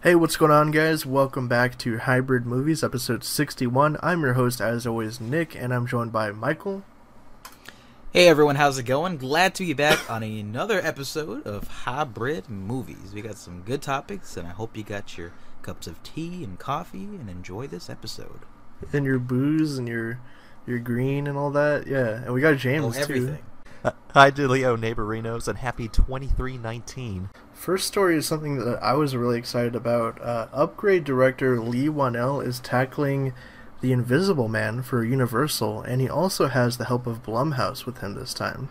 Hey, what's going on, guys? Welcome back to Hybrid Movies, episode 61. I'm your host, as always, Nick, and I'm joined by Michael. Hey everyone, how's it going? Glad to be back on another episode of Hybrid Movies. We got some good topics, and I hope you got your cups of tea and coffee and enjoy this episode. And your booze and your green and all that, yeah. And we got James, everything. too. Hi, DeLeo Neighborinos, and happy 2319. First story is something that I was really excited about. Upgrade director Leigh Whannell is tackling The Invisible Man for Universal, and he also has the help of Blumhouse with him this time.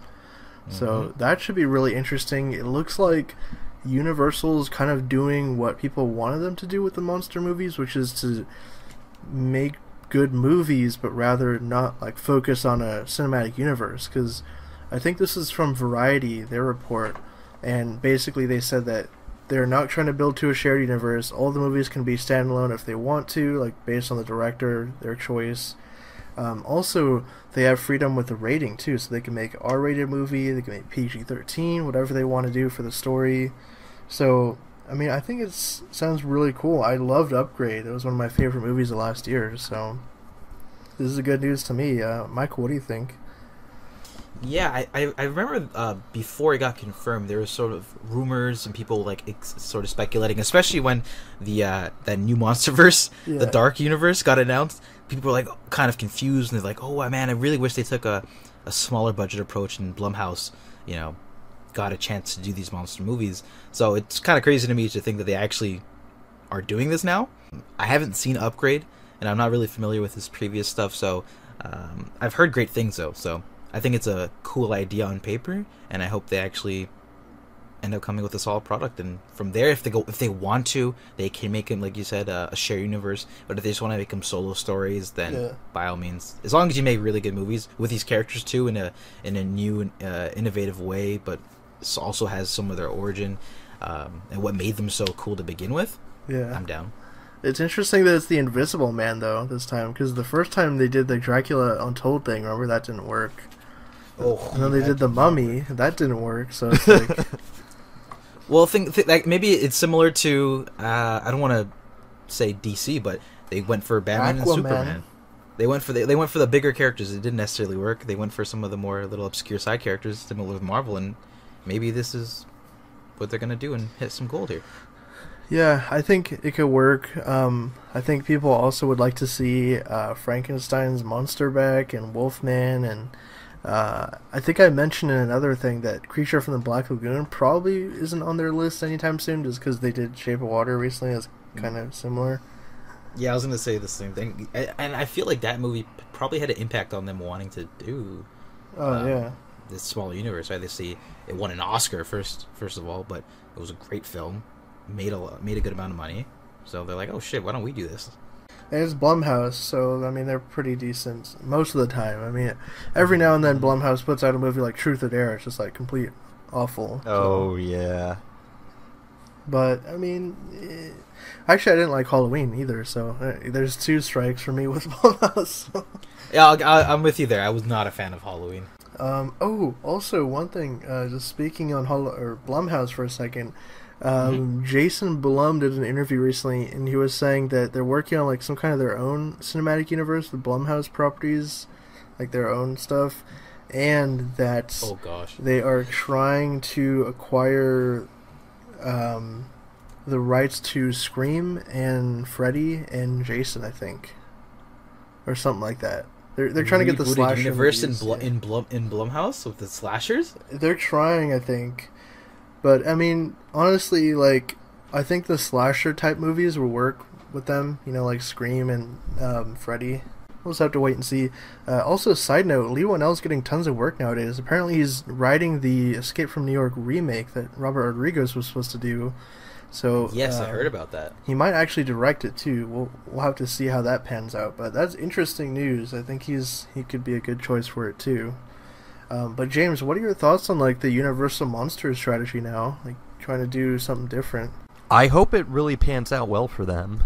So that should be really interesting. It looks like Universal's kind of doing what people wanted them to do with the monster movies, which is to make good movies, but rather not like focus on a cinematic universe, because I think this is from Variety, their report, and basically they said that they're not trying to build to a shared universe. All the movies can be standalone if they want to, like based on the director, their choice. Also, they have freedom with the rating too, so they can make an R-rated movie, they can make PG-13, whatever they want to do for the story. So, I mean, I think it sounds really cool. I loved Upgrade. It was one of my favorite movies of last year, so this is good news to me. Michael, what do you think? Yeah, I remember before it got confirmed, there was sort of rumors and people sort of speculating, especially when the that new MonsterVerse, the Dark Universe, got announced. People were like kind of confused, and they're like, "Oh man, I really wish they took a smaller budget approach, and Blumhouse, got a chance to do these monster movies." So it's kind of crazy to me to think that they actually are doing this now. I haven't seen Upgrade, and I'm not really familiar with his previous stuff, so I've heard great things though. So I think it's a cool idea on paper, and I hope they actually end up coming with a solid product. And from there, if they want to, they can make them, like you said, a shared universe. But if they just want to make them solo stories, then by all means, as long as you make really good movies with these characters too, in a new and innovative way, but also has some of their origin and what made them so cool to begin with. Yeah, I'm down. It's interesting that it's the Invisible Man though this time, because the first time they did the Dracula Untold thing, remember, that didn't work. And then they did the Mummy, that didn't work. So it's like, well, like maybe it's similar to I don't want to say DC, but they went for Batman and Superman. They went for the bigger characters. It didn't necessarily work. They went for some of the more little obscure side characters, similar with Marvel, and maybe this is what they're gonna do and hit some gold here. Yeah, I think it could work. I think people also would like to see Frankenstein's monster back, and Wolfman, and I think I mentioned in another thing that Creature from the Black Lagoon probably isn't on their list anytime soon, just because they did Shape of Water recently. It's kind of similar. Yeah, I was going to say the same thing. And I feel like that movie probably had an impact on them wanting to do this smaller universe. Right? They see it won an Oscar first of all, but it was a great film, made a good amount of money. So they're like, oh shit, why don't we do this? And it's Blumhouse, so, I mean, they're pretty decent most of the time. I mean, every now and then Blumhouse puts out a movie like Truth or Dare. It's just, like, complete awful. Oh, yeah. But, I mean, actually, I didn't like Halloween either, so there's two strikes for me with Blumhouse. Yeah, I'm with you there. I was not a fan of Halloween. Also, one thing, just speaking on Blumhouse for a second, Jason Blum did an interview recently, and he was saying that they're working on like some kind of their own cinematic universe with Blumhouse properties, like their own stuff, and that they are trying to acquire the rights to Scream and Freddy and Jason, I think, or something like that. They're trying to get the slasher universe movies, in Blumhouse with the slashers. They're trying, I think. But, I mean, honestly, like, I think the slasher-type movies will work with them, like Scream and Freddy. We'll just have to wait and see. Also, side note, Leigh Whannell's getting tons of work nowadays. Apparently he's writing the Escape from New York remake that Robert Rodriguez was supposed to do. So yes, I heard about that. He might actually direct it, too. We'll have to see how that pans out. But that's interesting news. I think he could be a good choice for it, too. But James, what are your thoughts on like the Universal Monsters strategy now? Like trying to do something different. I hope it really pans out well for them.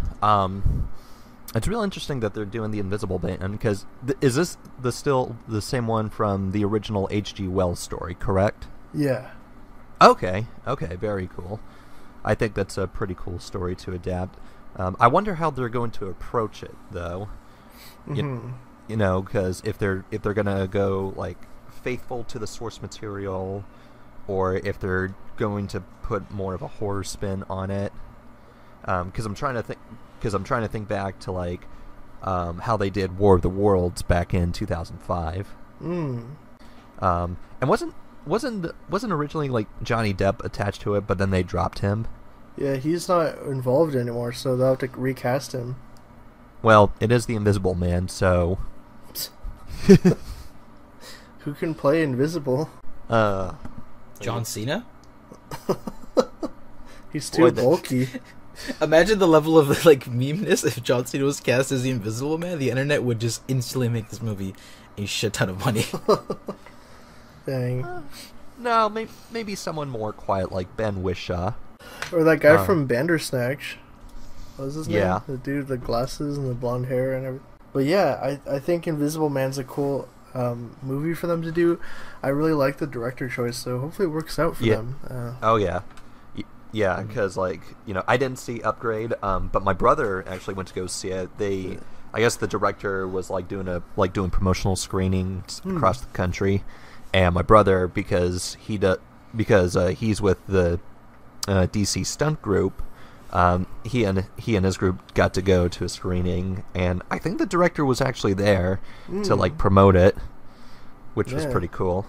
It's real interesting that they're doing the Invisible Man, because is this still the same one from the original H.G. Wells story, correct? Yeah. Okay, very cool. I think that's a pretty cool story to adapt. I wonder how they're going to approach it, though. Mm-hmm. You know, because if they're gonna go like faithful to the source material, or if they're going to put more of a horror spin on it. Because I'm trying to think back to like how they did War of the Worlds back in 2005. And wasn't originally like Johnny Depp attached to it, but then they dropped him. Yeah, he's not involved anymore, so they'll have to recast him. Well, it is the Invisible Man, so who can play Invisible? John Cena? He's too bulky. Imagine the level of like memeness if John Cena was cast as the Invisible Man. The internet would just instantly make this movie a shit ton of money. Dang. No, maybe someone more quiet like Ben Whishaw. Or that guy from Bandersnatch. What was his name? Yeah. The dude with the glasses and the blonde hair and everything. But yeah, I think Invisible Man's a cool movie for them to do. I really like the director choice, so hopefully it works out for them. Oh, yeah. Yeah, because, like, you know, I didn't see Upgrade, but my brother actually went to go see it. I guess the director was, like, doing promotional screenings across the country, and my brother, because he's with the DC stunt group, he and his group got to go to a screening, and I think the director was actually there to like promote it, which was pretty cool.